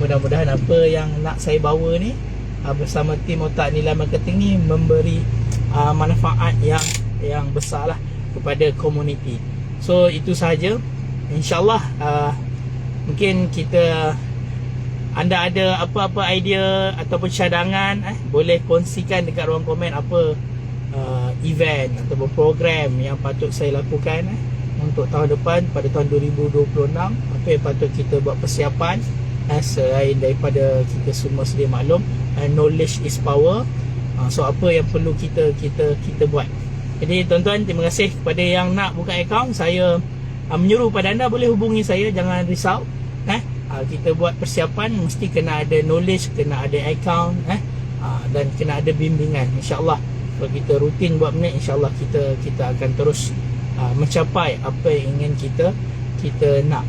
mudah-mudahan apa yang nak saya bawa ni bersama tim Otak Nilai Marketing ni memberi manfaat yang besar lah kepada komuniti. So itu sahaja. InsyaAllah mungkin anda ada apa-apa idea ataupun cadangan, boleh kongsikan dekat ruang komen apa event ataupun program yang patut saya lakukan untuk tahun depan, pada tahun 2026. Apa yang patut kita buat persiapan, selain daripada kita semua sedia maklum, knowledge is power. So apa yang perlu kita buat. Jadi tuan-tuan, terima kasih kepada yang nak buka akaun. Saya menyuruh pada anda boleh hubungi saya, jangan risau. Kita buat persiapan, mesti kena ada knowledge, kena ada account, dan kena ada bimbingan. InsyaAllah kalau kita rutin buat benda, InsyaAllah kita akan terus mencapai apa yang ingin kita nak.